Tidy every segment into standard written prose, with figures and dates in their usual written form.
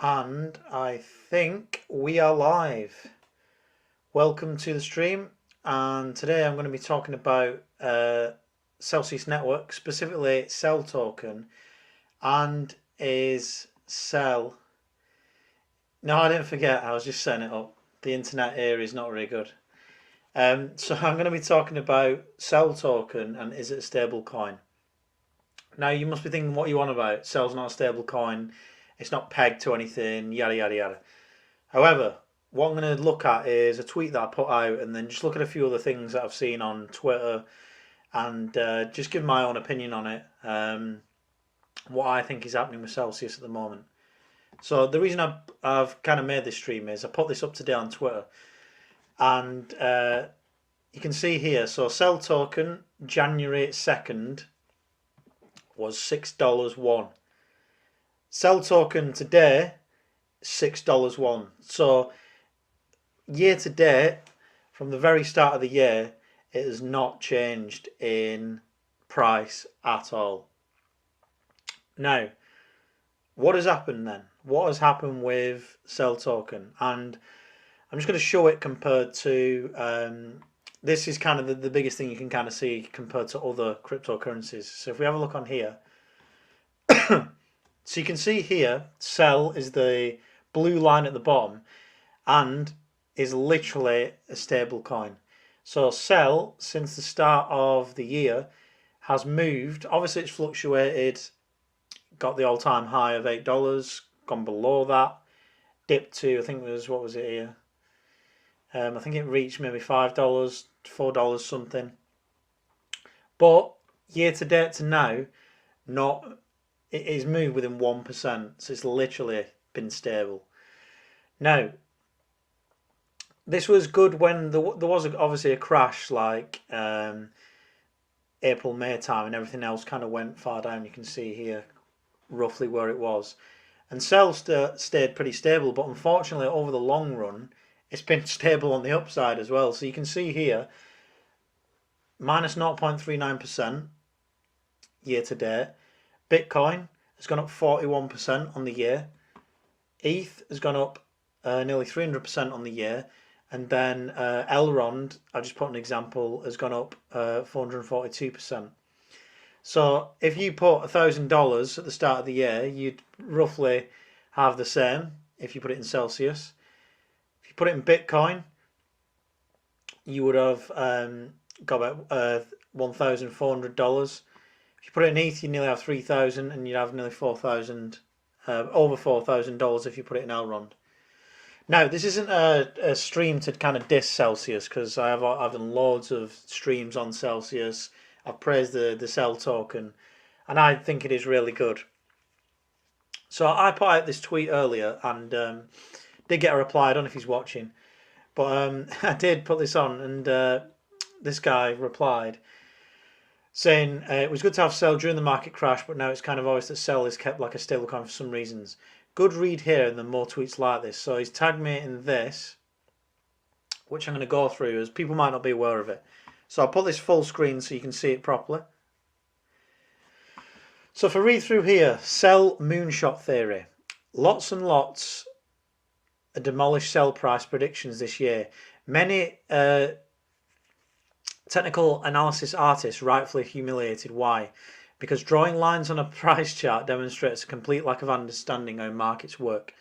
And I think we are live. Welcome to the stream. And today I'm going to be talking about Celsius Network, specifically CEL token, and is CEL. No, I didn't forget. I was just setting it up. The internet here is not very good. So I'm going to be talking about CEL token and is it a stable coin? Now you must be thinking what you want about. CEL's not a stable coin. It's not pegged to anything. Yada yada yada. However, what I'm going to look at is a tweet that I put out and then just look at a few other things that I've seen on Twitter and just give my own opinion on it, what I think is happening with Celsius at the moment. So the reason I've kind of made this stream is I put this up today on Twitter and you can see here, so CEL token January 2nd was $6.01. CEL token today, $6.01. So year to date, from the very start of the year, it has not changed in price at all. Now, what has happened then? What has happened with CEL token? And I'm just going to show it compared to, this is kind of the biggest thing you can kind of see compared to other cryptocurrencies. So if we have a look on here, so you can see here, CEL is the blue line at the bottom and is literally a stable coin. So CEL, since the start of the year, has moved. Obviously it's fluctuated, got the all-time high of $8, gone below that, dipped to, I think it was, what was it here? I think it reached maybe $5, $4 something. But year to date to now, it is moved within 1%, so it's literally been stable. Now, this was good when there was obviously a crash like April, May time, and everything else kind of went far down. You can see here roughly where it was. And CEL stayed pretty stable, but unfortunately over the long run, it's been stable on the upside as well. So you can see here, minus 0.39% year to date. Bitcoin has gone up 41% on the year. ETH has gone up nearly 300% on the year. And then Elrond, I just put an example, has gone up 442%. So if you put $1,000 at the start of the year, you'd roughly have the same if you put it in Celsius. If you put it in Bitcoin, you would have got about $1,400. If you put it in ETH, you nearly have 3,000, and you'd have nearly 4,000, over $4,000 if you put it in Elrond. Now, this isn't a stream to kind of diss Celsius, because I've done loads of streams on Celsius. I've praised the CEL token, and I think it is really good. So I put out this tweet earlier and did get a reply. I don't know if he's watching, but I did put this on, and this guy replied saying it was good to have CEL during the market crash, but now it's kind of obvious that CEL is kept like a stablecoin for some reasons. Good read here, and then more tweets like this. So he's tagged me in this, which I'm going to go through as people might not be aware of it. So I'll put this full screen so you can see it properly. So if I read through here, CEL moonshot theory. Lots and lots of demolished CEL price predictions this year. Many technical analysis artists rightfully humiliated. Why? Because drawing lines on a price chart demonstrates a complete lack of understanding how markets work.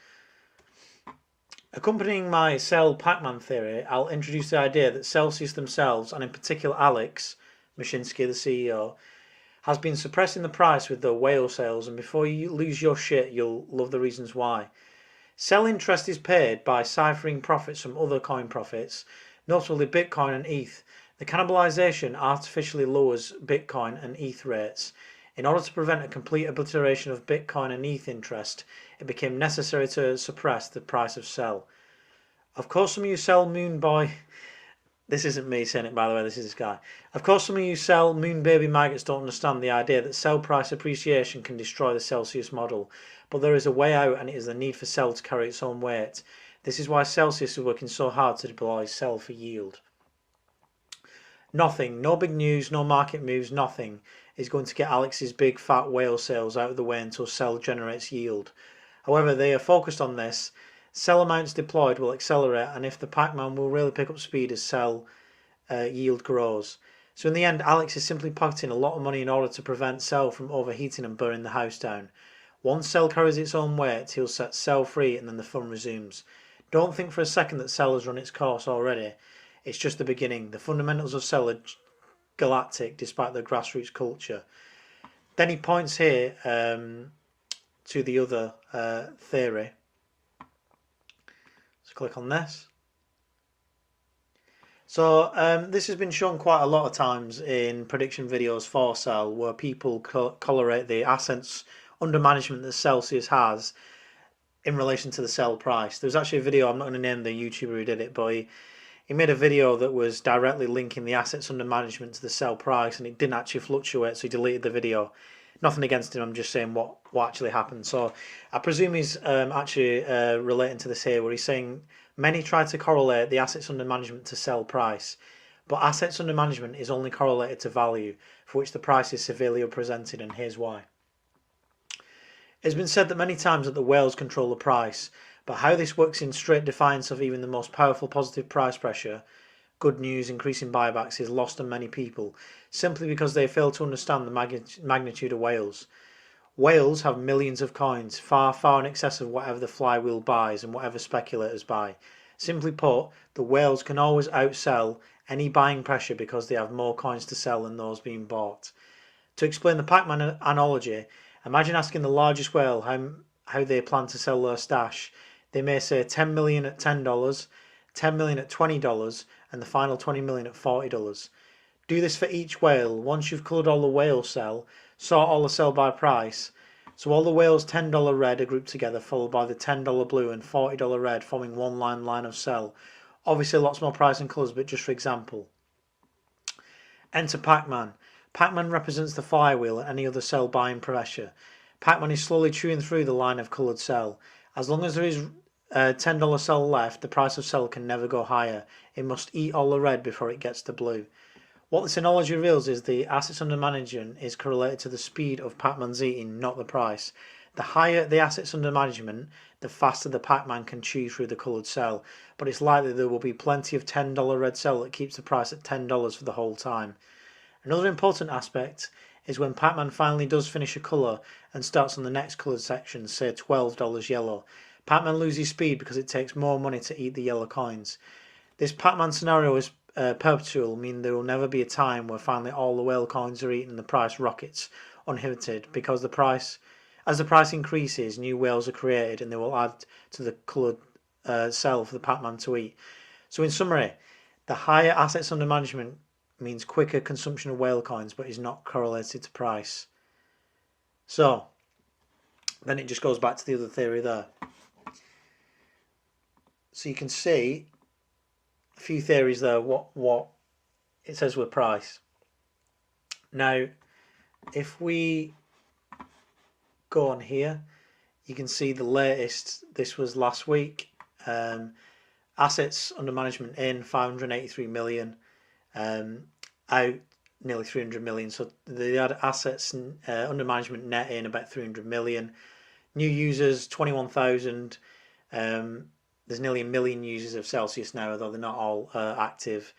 Accompanying my CEL Pac-Man theory, I'll introduce the idea that Celsius themselves, and in particular Alex Mashinsky, the CEO, has been suppressing the price with their whale sales, and before you lose your shit, you'll love the reasons why. CEL interest is paid by ciphering profits from other coin profits, notably Bitcoin and ETH. The cannibalization artificially lowers Bitcoin and ETH rates. In order to prevent a complete obliteration of Bitcoin and ETH interest, it became necessary to suppress the price of CEL. Of course, some of you CEL Moonboy... This isn't me saying it, by the way, this is this guy. Of course, some of you CEL Moon Baby maggots don't understand the idea that CEL price appreciation can destroy the Celsius model. But there is a way out, and it is the need for CEL to carry its own weight. This is why Celsius is working so hard to deploy CEL for yield. Nothing, no big news, no market moves, nothing is going to get Alex's big fat whale sales out of the way until CEL generates yield. However, they are focused on this. CEL amounts deployed will accelerate, and if the Pac-Man will really pick up speed as CEL yield grows. So in the end, Alex is simply pocketing a lot of money in order to prevent CEL from overheating and burning the house down. Once CEL carries its own weight, he'll set CEL free and then the fun resumes. Don't think for a second that CEL has run its course already. It's just the beginning. The fundamentals of CEL are galactic despite their grassroots culture. Then he points here to the other theory. So click on this. So this has been shown quite a lot of times in prediction videos for CEL, where people correlate the assets under management that Celsius has in relation to the CEL price. There's actually a video, I'm not going to name the YouTuber who did it, but he made a video that was directly linking the assets under management to the CEL price, and it didn't actually fluctuate, so he deleted the video. Nothing against him, I'm just saying what actually happened. So I presume he's actually relating to this here, where he's saying many try to correlate the assets under management to CEL price, but assets under management is only correlated to value, for which the price is severely represented, and here's why. It's been said that many times that the whales control the price, but how this works in straight defiance of even the most powerful positive price pressure, good news, increasing buybacks, is lost on many people, simply because they fail to understand the magnitude of whales. Whales have millions of coins, far, far in excess of whatever the flywheel buys and whatever speculators buy. Simply put, the whales can always outsell any buying pressure because they have more coins to sell than those being bought. To explain the Pac-Man analogy, imagine asking the largest whale how they plan to sell their stash. They may say 10 million at $10, 10 million at $20, and the final 20 million at $40. Do this for each whale. Once you've coloured all the whales sell, sort all the sell by price. So all the whales $10 red are grouped together, followed by the $10 blue and $40 red, forming one line of sell. Obviously lots more price and colours, but just for example. Enter Pac-Man. Pac-Man represents the flywheel and any other cell buying pressure. Pac-Man is slowly chewing through the line of coloured cell. As long as there is $10 cell left, the price of cell can never go higher. It must eat all the red before it gets to blue. What this analogy reveals is the assets under management is correlated to the speed of Pac-Man's eating, not the price. The higher the assets under management, the faster the Pac-Man can chew through the coloured cell, but it's likely there will be plenty of $10 red cell that keeps the price at $10 for the whole time. Another important aspect is when Pac-Man finally does finish a colour and starts on the next coloured section, say $12 yellow. Pac-Man loses speed because it takes more money to eat the yellow coins. This Pac-Man scenario is perpetual, meaning there will never be a time where finally all the whale coins are eaten and the price rockets uninhibited, because as the price increases, new whales are created and they will add to the coloured cell for the Pac-Man to eat. So in summary, the higher assets under management means quicker consumption of whale coins, but is not correlated to price. So then it just goes back to the other theory there. So you can see a few theories there, what it says with price. Now if we go on here, you can see the latest, this was last week, assets under management in 583 million, out nearly 300 million, so they had assets under management net in about 300 million. New users 21,000. There's nearly 1 million users of Celsius now, although they're not all active.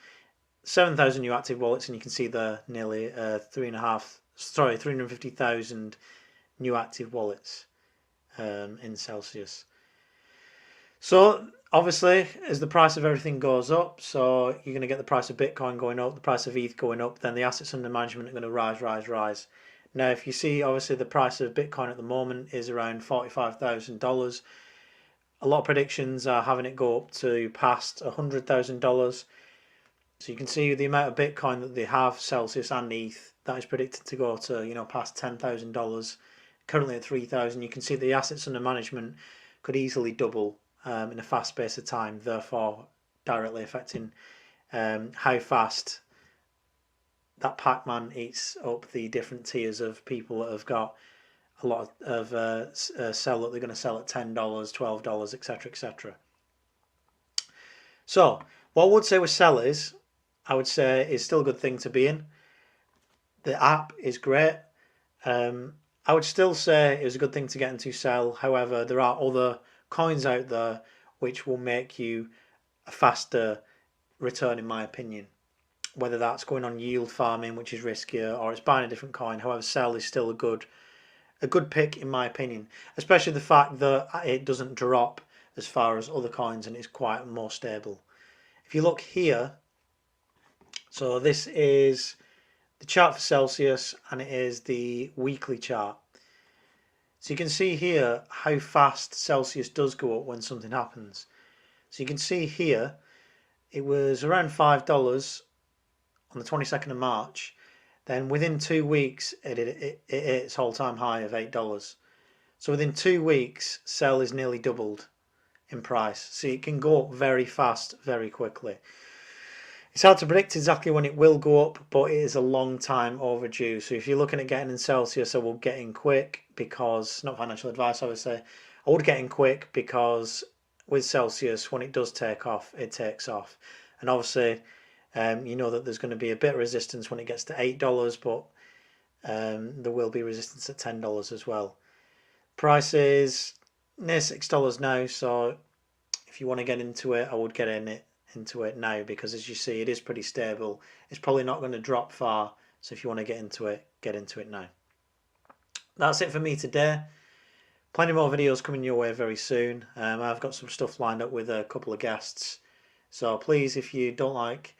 7,000 new active wallets, and you can see the nearly 350,000 new active wallets in Celsius. So obviously, as the price of everything goes up, so you're going to get the price of Bitcoin going up, the price of ETH going up, then the assets under management are going to rise. Now, if you see, obviously the price of Bitcoin at the moment is around $45,000. A lot of predictions are having it go up to past $100,000. So you can see the amount of Bitcoin that they have, Celsius and ETH, that is predicted to go to, past $10,000. Currently at 3,000. You can see the assets under management could easily double in a fast space of time, therefore directly affecting how fast that Pac-Man eats up the different tiers of people that have got a lot of sell that they're going to sell at $10, $12, etc., etc. So what I would say with CEL is, I would say it's still a good thing to be in. The app is great. I I would still say it was a good thing to get into CEL. However, there are other coins out there which will make you a faster return, in my opinion. Whether that's going on yield farming, which is riskier, or it's buying a different coin. However, CEL is still a good pick in my opinion, especially the fact that it doesn't drop as far as other coins and it's quite more stable. If you look here, so this is the chart for Celsius and it is the weekly chart. So you can see here how fast Celsius does go up when something happens. So you can see here it was around $5 on the 22nd of March. Then within 2 weeks it hit its all-time high of $8. So within 2 weeks CEL is nearly doubled in price. So it can go up very fast, very quickly. It's hard to predict exactly when it will go up, but it is a long time overdue. So if you're looking at getting in Celsius, I will get in quick because, not financial advice obviously, I would get in quick because with Celsius, when it does take off, it takes off. And obviously, you know that there's going to be a bit of resistance when it gets to $8, but there will be resistance at $10 as well. Price is near $6 now, so if you want to get into it, I would get into it now because, as you see, it is pretty stable. It's probably not going to drop far, so if you want to get into it now. That's it for me today. Plenty more videos coming your way very soon. I've got some stuff lined up with a couple of guests, so please, if you don't like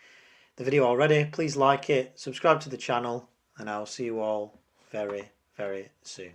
the video already, please like it, subscribe to the channel, and I'll see you all very, very soon.